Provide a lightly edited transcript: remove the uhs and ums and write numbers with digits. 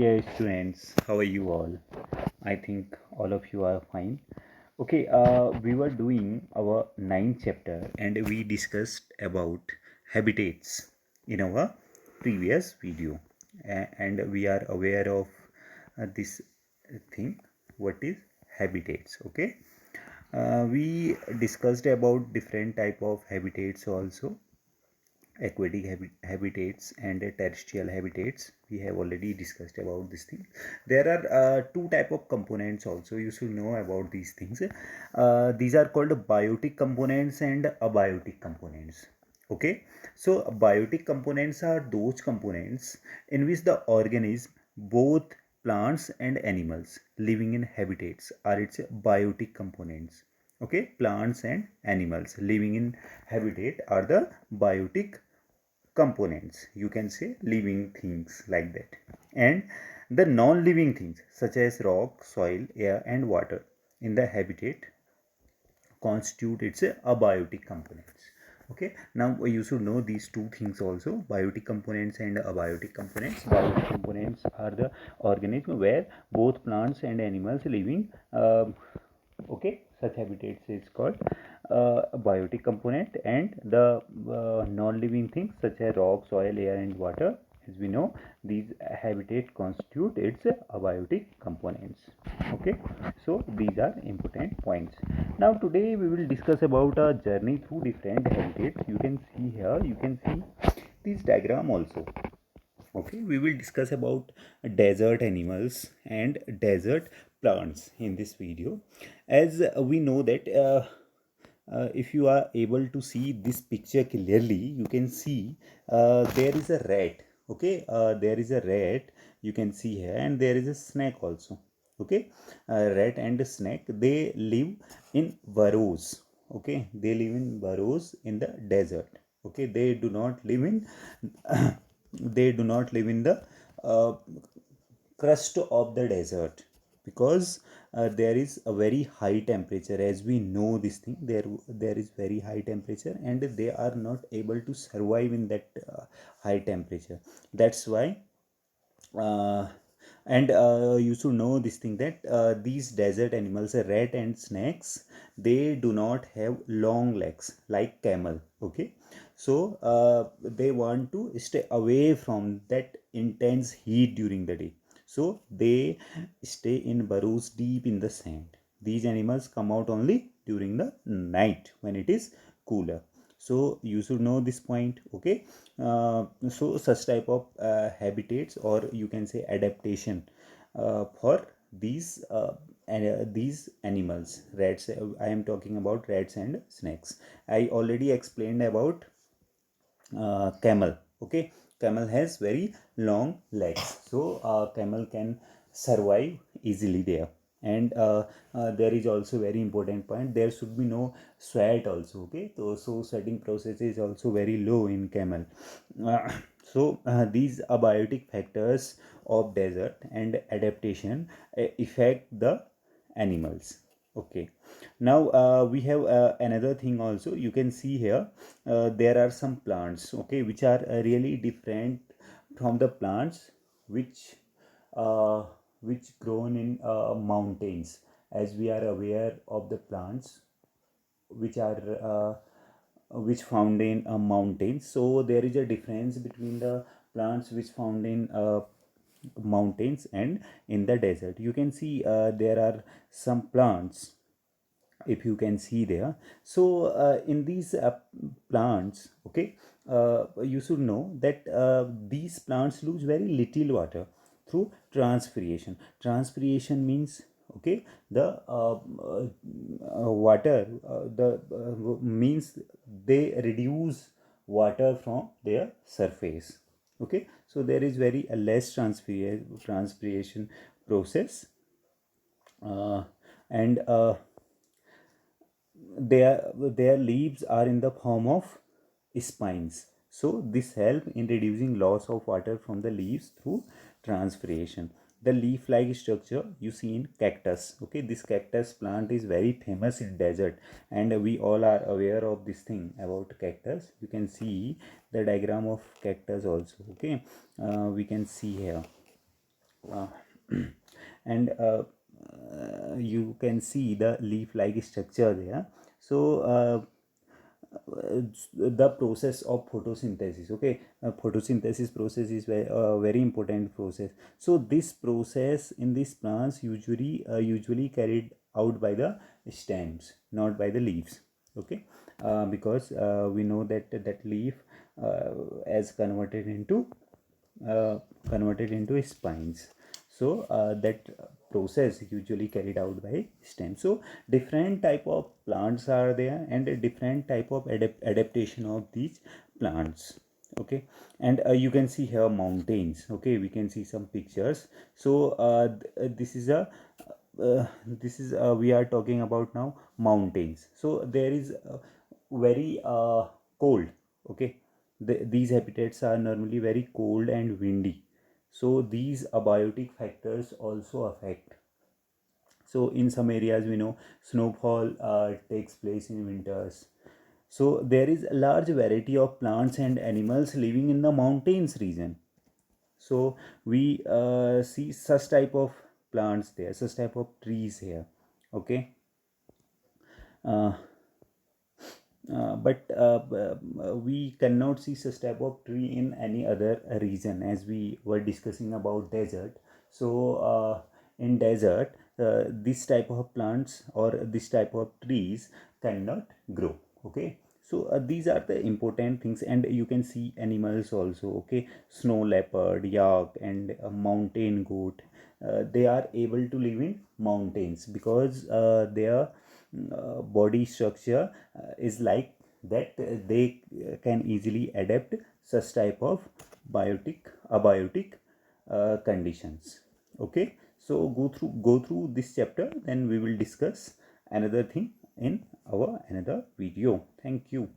Yeah, students, how are you all? I think all of you are fine. Okay, we were doing our ninth chapter and we discussed about habitats in our previous video. And we are aware of this thing, what is habitats, okay? We discussed about different type of habitats also, aquatic habitats and terrestrial habitats. We have already discussed about this thing. There are two type of components also, you should know about these things. These are called biotic components and abiotic components. Okay, so biotic components are those components in which the organism, both plants and animals living in habitats, are its biotic components. Okay, plants and animals living in habitat are the biotic components, you can say living things like that. And the non-living things such as rock, soil, air and water in the habitat constitute its abiotic components. Okay, now you should know these two things also, biotic components and abiotic components. Biotic components are the organism where both plants and animals living, okay, such habitats is called biotic component. And the non-living things such as rock, soil, air and water, as we know, these habitat constitute its abiotic components. Okay, so these are important points. Now today we will discuss about a journey through different habitats. You can see here, you can see this diagram also. Okay, we will discuss about desert animals and desert plants in this video. As we know that if you are able to see this picture clearly, you can see there is a rat. Okay, there is a rat, you can see here, and there is a snake also. Okay, rat and snake, they live in burrows. Okay, they live in burrows in the desert. Okay, they do not live in they do not live in the uh, crust of the desert, because there is a very high temperature. As we know this thing, there is very high temperature and they are not able to survive in that high temperature. That's why uh, and you should know this thing that these desert animals, rat and snakes, they do not have long legs like camel. Okay, so they want to stay away from that intense heat during the day, so they stay in burrows deep in the sand. These animals come out only during the night when it is cooler. So you should know this point. Okay, so such type of habitats, or you can say adaptation, for these animals, rats. I am talking about rats and snakes. I already explained about camel. Okay, camel has very long legs, so camel can survive easily there. And there is also very important point, there should be no sweat also. Okay, so sweating process is also very low in camel. uh, these abiotic factors of desert and adaptation affect the animals. Okay, now we have another thing also. You can see here there are some plants, okay, which are really different from the plants which uh, which grown in mountains. As we are aware of the plants which are which found in mountains, so there is a difference between the plants which found in mountains and in the desert. You can see there are some plants, if you can see there. So in these plants, okay, you should know that these plants lose very little water through transpiration. Transpiration means, okay, the water, the means they reduce water from their surface. Okay, so there is very less transpiration process. And their leaves are in the form of spines, so this help in reducing loss of water from the leaves through transpiration. The leaf like structure you see in cactus. Okay, this cactus plant is very famous in desert, and we all are aware of this thing about cactus. You can see the diagram of cactus also. Okay, we can see here uh, and you can see the leaf like structure there. So the process of photosynthesis, okay, photosynthesis process is very important process. So this process in these plants usually carried out by the stems, not by the leaves, okay. Because we know that leaf as uh, converted into spines. So that process usually carried out by stem. So different type of plants are there, and a different type of adaptation of these plants, okay. And you can see here mountains, okay, we can see some pictures. So this is a we are talking about now mountains. So there is very cold, okay. These habitats are normally very cold and windy, so these abiotic factors also affect. So in some areas we know snowfall takes place in winters. So there is a large variety of plants and animals living in the mountains region. So we see such type of plants there, such type of trees here, okay. uh, but we cannot see such type of tree in any other region, as we were discussing about desert. So in desert, this type of plants or this type of trees cannot grow, okay. So these are the important things, and you can see animals also, okay. Snow leopard, yak, and mountain goat, they are able to live in mountains because their body structure is like that. They can easily adapt such type of abiotic conditions, okay. So go through this chapter, then we will discuss another thing in our another video. Thank you.